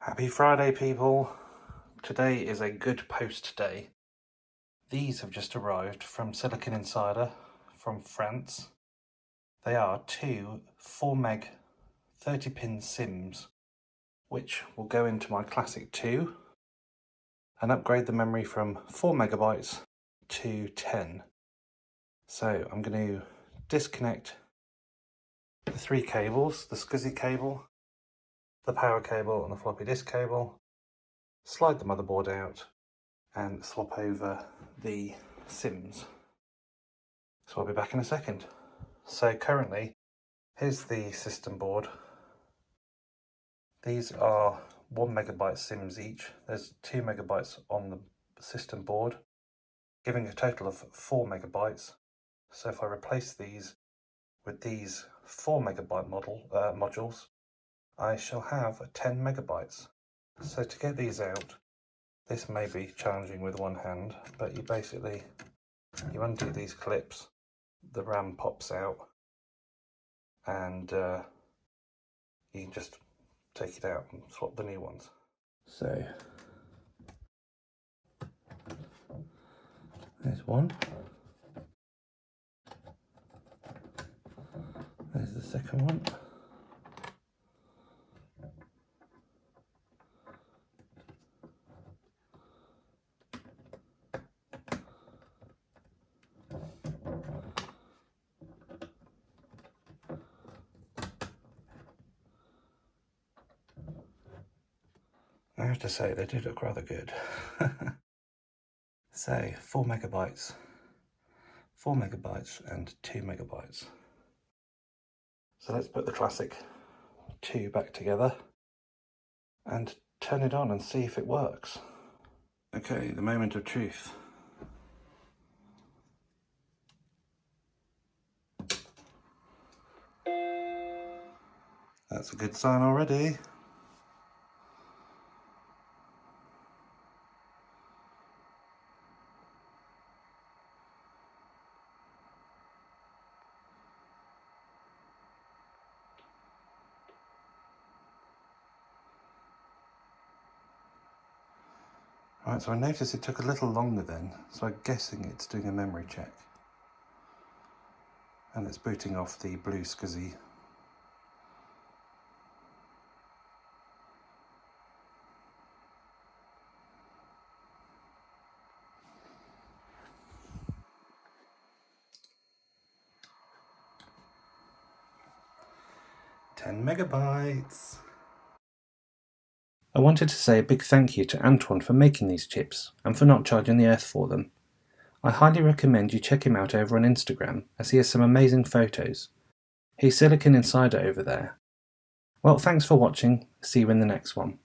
Happy Friday, people. Today is a good post day. These have just arrived from Silicon Insider from France. They are two 4 meg 30-pin SIMs, which will go into my Classic 2 and upgrade the memory from 4 megabytes to 10. So I'm going to disconnect the three cables, the SCSI cable, the power cable and the floppy disk cable, slide the motherboard out and swap over the SIMs. So I'll be back in a second. So currently, here's the system board. These are 1 megabyte SIMs each. There's 2 megabytes on the system board, giving a total of 4 megabytes. So if I replace these with these 4 megabyte modules, I shall have 10 megabytes. So to get these out, this may be challenging with one hand, but you undo these clips, the RAM pops out, and you can just take it out and swap the new ones. So there's one. There's the second one. I have to say, they do look rather good. So 4 megabytes and 2 megabytes. So let's put the Classic 2 back together and turn it on and see if it works. Okay, the moment of truth. That's a good sign already. Right, so I noticed it took a little longer then, so I'm guessing it's doing a memory check. And it's booting off the blue SCSI. $10 megabytes. I wanted to say a big thank you to Antoine for making these chips and for not charging the earth for them. I highly recommend you check him out over on Instagram, as he has some amazing photos. He's Silicon Insider over there. Well, thanks for watching. See you in the next one.